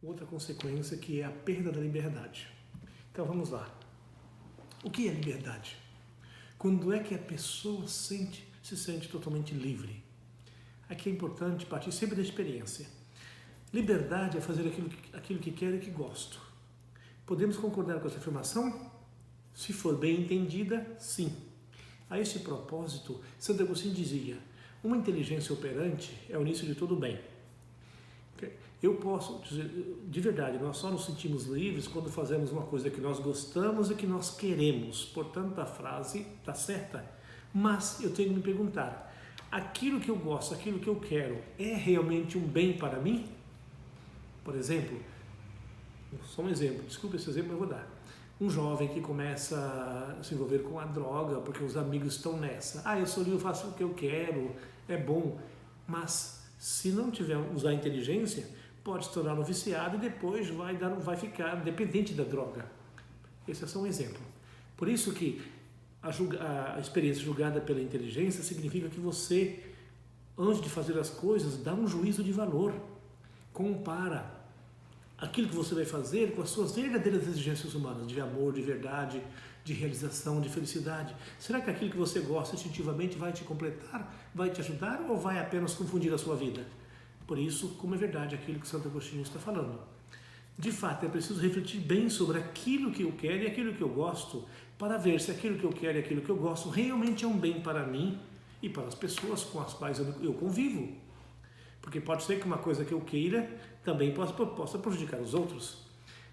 outra consequência, que é a perda da liberdade. Então vamos lá. O que é liberdade? Quando é que a pessoa se sente totalmente livre? Aqui é importante partir sempre da experiência. Liberdade é fazer aquilo que quero e que gosto. Podemos concordar com essa afirmação? Se for bem entendida, sim. A esse propósito, Santo Agostinho dizia: uma inteligência operante é o início de todo bem. Eu posso dizer, de verdade, nós só nos sentimos livres quando fazemos uma coisa que nós gostamos e que nós queremos. Portanto, a frase está certa. Mas eu tenho que me perguntar: aquilo que eu gosto, aquilo que eu quero, é realmente um bem para mim? Por exemplo, só um exemplo, desculpe esse exemplo, mas eu vou dar. Um jovem que começa a se envolver com a droga porque os amigos estão nessa. Eu sou livre, eu faço o que eu quero, é bom. Mas se não tiver usar a inteligência, pode se tornar um viciado e depois vai ficar dependente da droga. Esse é só um exemplo. Por isso que a experiência julgada pela inteligência significa que você, antes de fazer as coisas, dá um juízo de valor. Compara aquilo que você vai fazer com as suas verdadeiras exigências humanas, de amor, de verdade, de realização, de felicidade. Será que aquilo que você gosta instintivamente vai te completar, vai te ajudar ou vai apenas confundir a sua vida? Por isso, como é verdade aquilo que Santo Agostinho está falando. De fato, é preciso refletir bem sobre aquilo que eu quero e aquilo que eu gosto, para ver se aquilo que eu quero e aquilo que eu gosto realmente é um bem para mim e para as pessoas com as quais eu convivo. Porque pode ser que uma coisa que eu queira também possa prejudicar os outros.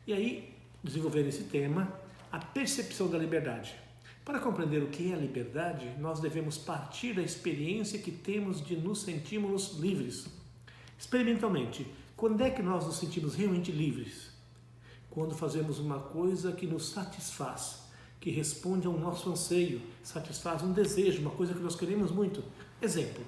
E aí, desenvolver esse tema, a percepção da liberdade. Para compreender o que é a liberdade, nós devemos partir da experiência que temos de nos sentirmos livres. Experimentalmente, quando é que nós nos sentimos realmente livres? Quando fazemos uma coisa que nos satisfaz, que responde ao nosso anseio, satisfaz um desejo, uma coisa que nós queremos muito. Exemplo: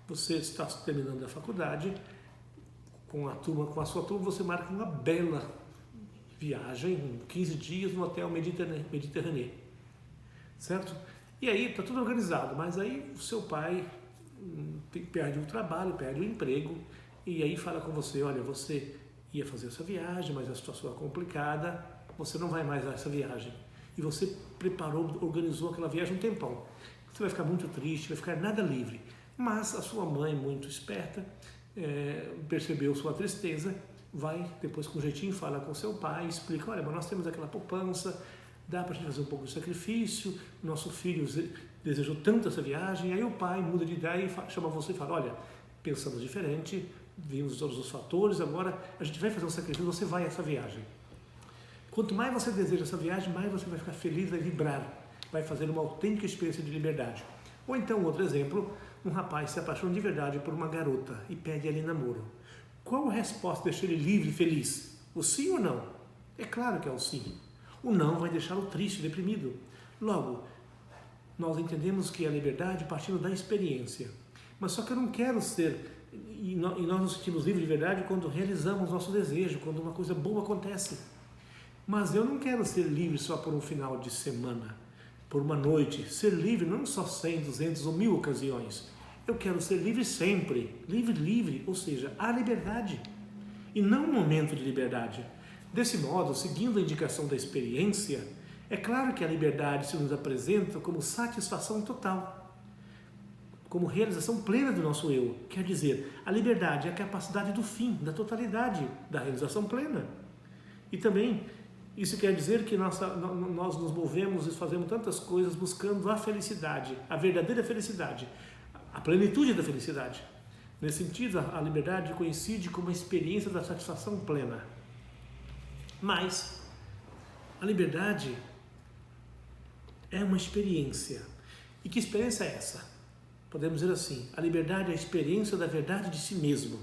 você está terminando a faculdade, com a sua turma, você marca uma bela viagem, 15 dias no hotel Mediterrâneo, certo? E aí está tudo organizado, mas aí o seu pai perde o trabalho, perde o emprego, e aí fala com você: olha, você ia fazer essa viagem, mas a situação é complicada, você não vai mais a essa viagem. E você organizou aquela viagem um tempão. Você vai ficar muito triste, vai ficar nada livre. Mas a sua mãe, muito esperta, percebeu sua tristeza, vai depois com jeitinho, fala com seu pai, explica: olha, mas nós temos aquela poupança, dá para a gente fazer um pouco de sacrifício, nosso filho desejou tanto essa viagem. Aí o pai muda de ideia e chama você e fala: olha, pensamos diferente, vimos todos os fatores, agora a gente vai fazer um sacrifício, você vai a essa viagem. Quanto mais você deseja essa viagem, mais você vai ficar feliz, vai vibrar, vai fazer uma autêntica experiência de liberdade. Ou então, outro exemplo, um rapaz se apaixona de verdade por uma garota e pede ela em namoro. Qual a resposta deixa ele livre e feliz? O sim ou não? É claro que é o sim. O não vai deixá-lo triste, deprimido. Logo, nós entendemos que a liberdade partindo da experiência. Mas só que eu não quero ser, e nós nos sentimos livres de verdade quando realizamos nosso desejo, quando uma coisa boa acontece. Mas eu não quero ser livre só por um final de semana, por uma noite. Ser livre não só 100, 200 ou 1000 ocasiões. Eu quero ser livre sempre. Livre, ou seja, a liberdade. E não um momento de liberdade. Desse modo, seguindo a indicação da experiência, é claro que a liberdade se nos apresenta como satisfação total, como realização plena do nosso eu. Quer dizer, a liberdade é a capacidade do fim, da totalidade, da realização plena. E também, isso quer dizer que nós nos movemos e fazemos tantas coisas buscando a felicidade, a verdadeira felicidade, a plenitude da felicidade. Nesse sentido, a liberdade coincide com uma experiência da satisfação plena. Mas a liberdade é uma experiência. E que experiência é essa? Podemos dizer assim: a liberdade é a experiência da verdade de si mesmo.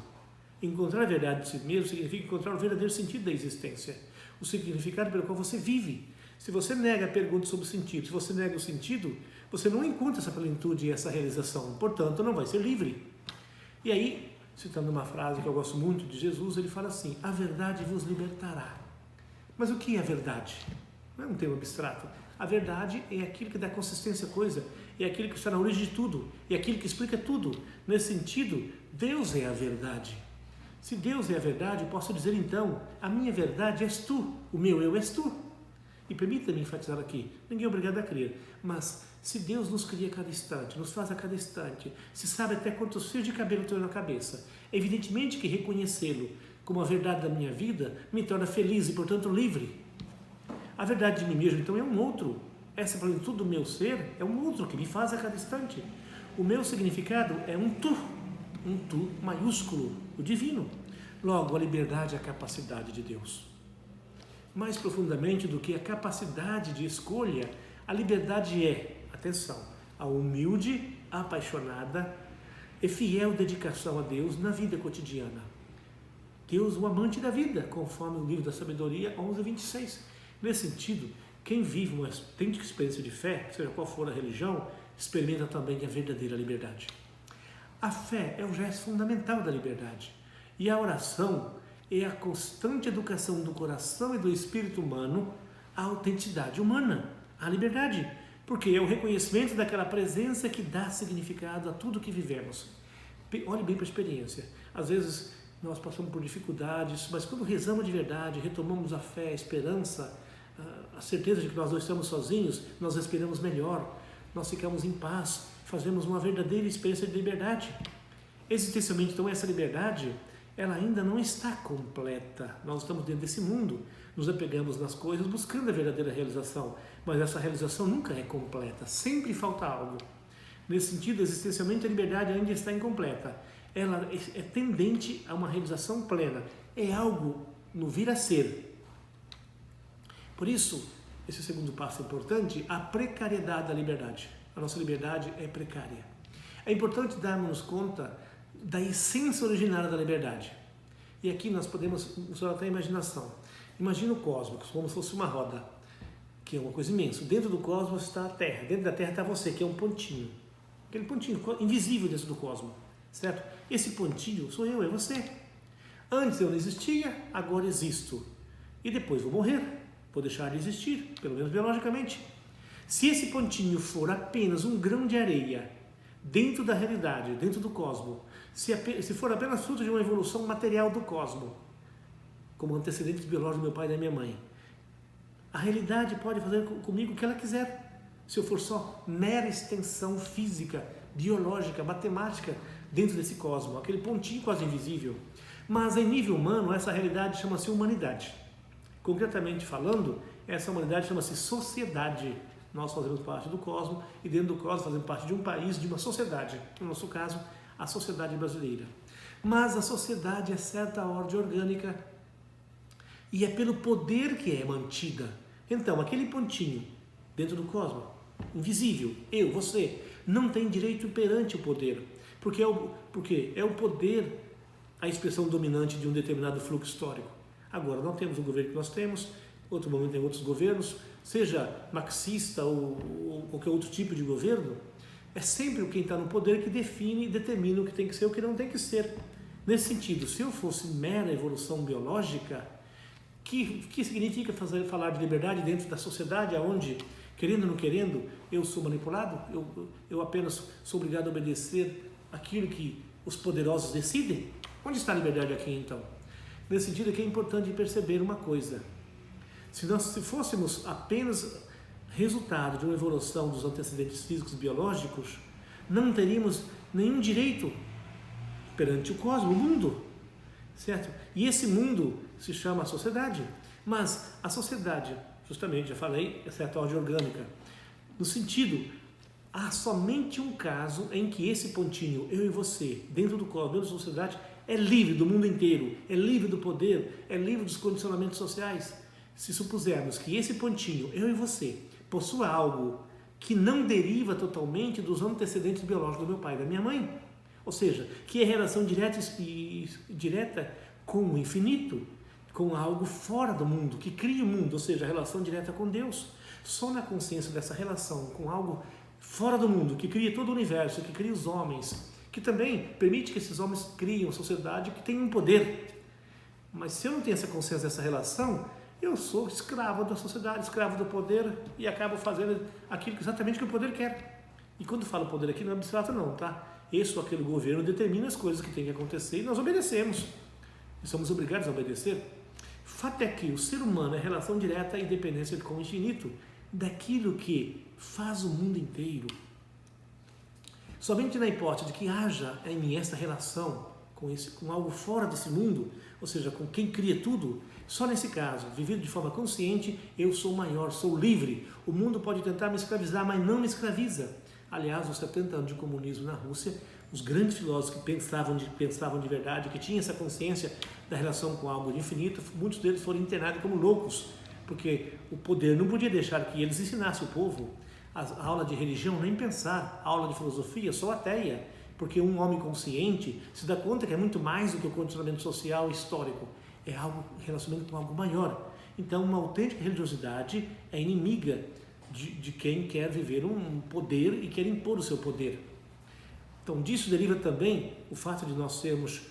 Encontrar a verdade de si mesmo significa encontrar o verdadeiro sentido da existência, o significado pelo qual você vive. Se você nega a pergunta sobre o sentido, se você nega o sentido, você não encontra essa plenitude e essa realização, portanto não vai ser livre. E aí, citando uma frase que eu gosto muito de Jesus, ele fala assim: a verdade vos libertará. Mas o que é a verdade? Não é um termo abstrato. A verdade é aquilo que dá consistência à coisa, é aquilo que está na origem de tudo, é aquilo que explica tudo. Nesse sentido, Deus é a verdade. Se Deus é a verdade, eu posso dizer então, a minha verdade és tu, o meu eu és tu. E permita-me enfatizar aqui, ninguém é obrigado a crer, mas se Deus nos cria a cada instante, nos faz a cada instante, se sabe até quantos fios de cabelo tenho na cabeça, evidentemente que reconhecê-lo como a verdade da minha vida me torna feliz e, portanto, livre. A verdade de mim mesmo, então, é um outro. Essa plenitude do meu ser é um outro que me faz a cada instante. O meu significado é um tu maiúsculo, o divino. Logo, a liberdade é a capacidade de Deus. Mais profundamente do que a capacidade de escolha, a liberdade é, atenção, a humilde, apaixonada e fiel dedicação a Deus na vida cotidiana. Deus, o amante da vida, conforme o livro da Sabedoria 11:26. Nesse sentido, quem vive uma autêntica experiência de fé, seja qual for a religião, experimenta também a verdadeira liberdade. A fé é o gesto fundamental da liberdade. E a oração é a constante educação do coração e do espírito humano à autenticidade humana, à liberdade. Porque é o reconhecimento daquela presença que dá significado a tudo que vivemos. Olhe bem para a experiência. Às vezes nós passamos por dificuldades, mas quando rezamos de verdade, retomamos a fé, a esperança, a certeza de que nós não estamos sozinhos, nós respiramos melhor, nós ficamos em paz, fazemos uma verdadeira experiência de liberdade. Existencialmente, então, essa liberdade, ela ainda não está completa. Nós estamos dentro desse mundo, nos apegamos nas coisas buscando a verdadeira realização, mas essa realização nunca é completa, sempre falta algo. Nesse sentido, existencialmente, a liberdade ainda está incompleta. Ela é tendente a uma realização plena, é algo no vir a ser. Por isso, esse segundo passo é importante, a precariedade da liberdade. A nossa liberdade é precária. É importante darmos conta da essência originária da liberdade. E aqui nós podemos usar até a imaginação. Imagina o cosmos como se fosse uma roda, que é uma coisa imensa. Dentro do cosmos está a Terra, dentro da Terra está você, que é um pontinho. Aquele pontinho invisível dentro do cosmos, certo? Esse pontinho sou eu, é você. Antes eu não existia, agora existo. E depois vou morrer, vou deixar de existir, pelo menos biologicamente. Se esse pontinho for apenas um grão de areia dentro da realidade, dentro do cosmos, se for apenas fruto de uma evolução material do cosmos, como antecedentes biológicos do meu pai e da minha mãe, a realidade pode fazer comigo o que ela quiser. Se eu for só mera extensão física, biológica, matemática dentro desse cosmos, aquele pontinho quase invisível. Mas em nível humano, essa realidade chama-se humanidade. Concretamente falando, essa humanidade chama-se sociedade. Nós fazemos parte do cosmos e dentro do cosmos fazemos parte de um país, de uma sociedade. No nosso caso, a sociedade brasileira. Mas a sociedade é certa ordem orgânica e é pelo poder que é mantida. Então, aquele pontinho dentro do cosmos, invisível, eu, você, não tem direito perante o poder, porque é o poder a expressão dominante de um determinado fluxo histórico. Agora, não temos o governo que nós temos, outro momento tem outros governos, seja marxista ou qualquer outro tipo de governo, é sempre quem está no poder que define e determina o que tem que ser e o que não tem que ser. Nesse sentido, se eu fosse mera evolução biológica, que significa falar de liberdade dentro da sociedade onde, querendo ou não querendo, eu sou manipulado, eu apenas sou obrigado a obedecer aquilo que os poderosos decidem? Onde está a liberdade aqui então? Nesse sentido é que é importante perceber uma coisa. Se fôssemos apenas resultado de uma evolução dos antecedentes físicos e biológicos, não teríamos nenhum direito perante o cosmos, o mundo, certo? E esse mundo se chama sociedade, mas a sociedade, justamente, já falei, é certa ordem orgânica, no sentido, há somente um caso em que esse pontinho, eu e você, dentro do cosmos, dentro da sociedade, é livre do mundo inteiro, é livre do poder, é livre dos condicionamentos sociais. Se supusermos que esse pontinho, eu e você, possua algo que não deriva totalmente dos antecedentes biológicos do meu pai e da minha mãe, ou seja, que é relação direta com o infinito, com algo fora do mundo, que cria o mundo, ou seja, a relação direta com Deus. Só na consciência dessa relação com algo fora do mundo, que cria todo o universo, que cria os homens, que também permite que esses homens criem uma sociedade que tem um poder. Mas se eu não tenho essa consciência dessa relação, eu sou escravo da sociedade, escravo do poder e acabo fazendo aquilo exatamente que o poder quer. E quando falo poder aqui não é abstrato não, tá? Esse ou aquele governo determina as coisas que tem que acontecer e nós obedecemos. e somos obrigados a obedecer. Fato é que o ser humano é relação direta e dependência com o infinito, daquilo que faz o mundo inteiro. Somente na hipótese de que haja em mim essa relação com algo fora desse mundo, ou seja, com quem cria tudo, só nesse caso, vivido de forma consciente, eu sou maior, sou livre. O mundo pode tentar me escravizar, mas não me escraviza. Aliás, os 70 anos de comunismo na Rússia, os grandes filósofos que pensavam de verdade, que tinham essa consciência da relação com algo de infinito, muitos deles foram internados como loucos, porque o poder não podia deixar que eles ensinassem o povo a aula de religião, nem pensar, a aula de filosofia, só ateia, porque um homem consciente se dá conta que é muito mais do que o condicionamento social e histórico, é algo relacionado com algo maior. Então, uma autêntica religiosidade é inimiga de quem quer viver um poder e quer impor o seu poder. Então, disso deriva também o fato de nós sermos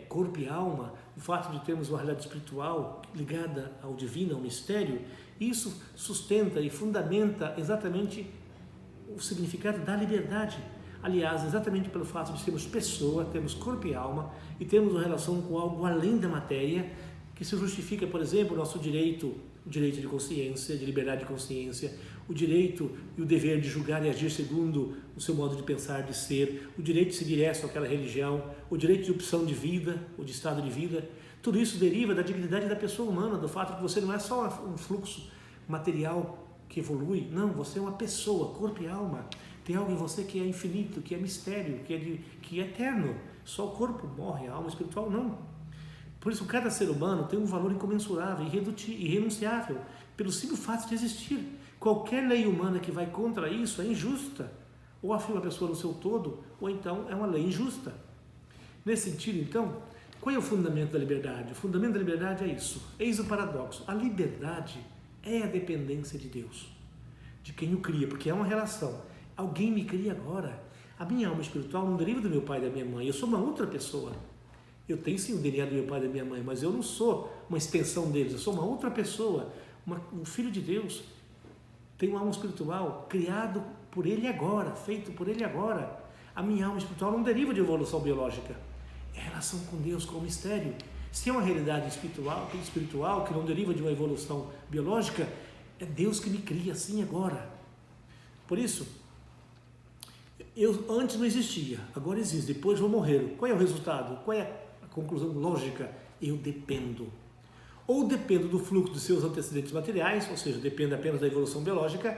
corpo e alma, o fato de termos uma realidade espiritual ligada ao divino, ao mistério. Isso sustenta e fundamenta exatamente o significado da liberdade. Aliás, exatamente pelo fato de sermos pessoa, termos corpo e alma e termos uma relação com algo além da matéria, que se justifica, por exemplo, o nosso direito, o direito de consciência, de liberdade de consciência, o direito e o dever de julgar e agir segundo o seu modo de pensar, de ser, o direito de seguir essa ou aquela religião, o direito de opção de vida, ou de estado de vida. Tudo isso deriva da dignidade da pessoa humana, do fato de que você não é só um fluxo material que evolui, não, você é uma pessoa, corpo e alma. Tem algo em você que é infinito, que é mistério, que é eterno. Só o corpo morre, a alma espiritual não. Por isso, cada ser humano tem um valor incomensurável, irrenunciável, pelo simples fato de existir. Qualquer lei humana que vai contra isso é injusta. Ou afirma a pessoa no seu todo, ou então é uma lei injusta. Nesse sentido, então, qual é o fundamento da liberdade? O fundamento da liberdade é isso. Eis o paradoxo. A liberdade é a dependência de Deus, de quem o cria, porque é uma relação. Alguém me cria agora. A minha alma espiritual não deriva do meu pai e da minha mãe. Eu sou uma outra pessoa. Eu tenho sim o DNA do meu pai e da minha mãe, mas eu não sou uma extensão deles. Eu sou uma outra pessoa, um filho de Deus. Tenho uma alma espiritual criado por Ele agora, feito por Ele agora. A minha alma espiritual não deriva de evolução biológica. É relação com Deus, com o mistério. Se é uma realidade espiritual que não deriva de uma evolução biológica, é Deus que me cria assim agora. Por isso, eu antes não existia, agora existe, depois vou morrer. Qual é o resultado? Qual é a conclusão lógica? Eu dependo. Ou dependo do fluxo dos seus antecedentes materiais, ou seja, dependo apenas da evolução biológica,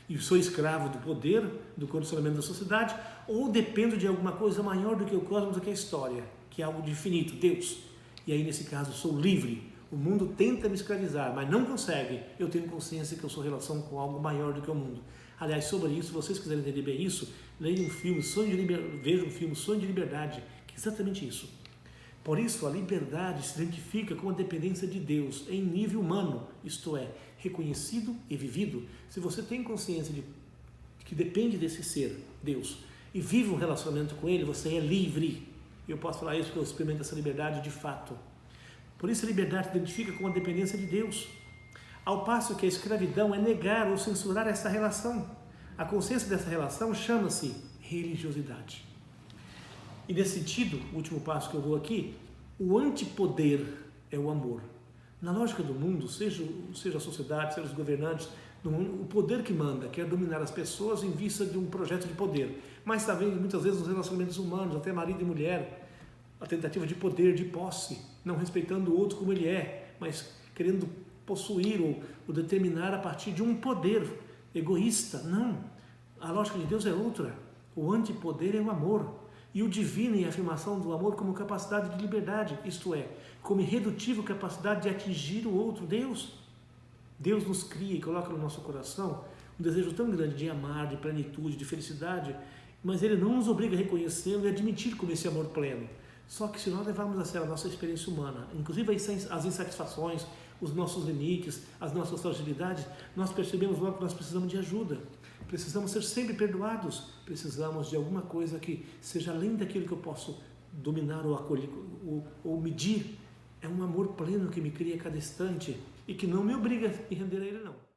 e sou escravo do poder, do condicionamento da sociedade, ou dependo de alguma coisa maior do que o cosmos, do que a história, que é algo de infinito, Deus. E aí, nesse caso, sou livre. O mundo tenta me escravizar, mas não consegue. Eu tenho consciência que eu sou em relação com algo maior do que o mundo. Aliás, sobre isso, se vocês quiserem entender bem isso, leiam um filme, vejam um filme Sonho de Liberdade, que é exatamente isso. Por isso, a liberdade se identifica com a dependência de Deus em nível humano, isto é, reconhecido e vivido. Se você tem consciência de que depende desse ser, Deus, e vive um relacionamento com Ele, você é livre. Eu posso falar isso porque eu experimento essa liberdade de fato. Por isso, a liberdade se identifica com a dependência de Deus. Ao passo que a escravidão é negar ou censurar essa relação. A consciência dessa relação chama-se religiosidade. E nesse sentido, o último passo que eu dou aqui, o antipoder é o amor. Na lógica do mundo, seja a sociedade, seja os governantes, o poder que manda quer dominar as pessoas em vista de um projeto de poder. Mas está vendo muitas vezes nos relacionamentos humanos, até marido e mulher, a tentativa de poder, de posse, não respeitando o outro como ele é, mas querendo possuir ou determinar a partir de um poder egoísta. Não, a lógica de Deus é outra. O antipoder é o amor. E o divino é a afirmação do amor como capacidade de liberdade, isto é, como irredutível capacidade de atingir o outro, Deus. Deus nos cria e coloca no nosso coração um desejo tão grande de amar, de plenitude, de felicidade, mas Ele não nos obriga a reconhecê-lo e admitir como esse amor pleno. Só que se nós levarmos a sério a nossa experiência humana, inclusive as insatisfações, os nossos limites, as nossas fragilidades, nós percebemos logo que nós precisamos de ajuda. Precisamos ser sempre perdoados. Precisamos de alguma coisa que seja além daquilo que eu posso dominar ou acolher ou medir. É um amor pleno que me cria a cada instante e que não me obriga a me render a Ele, não.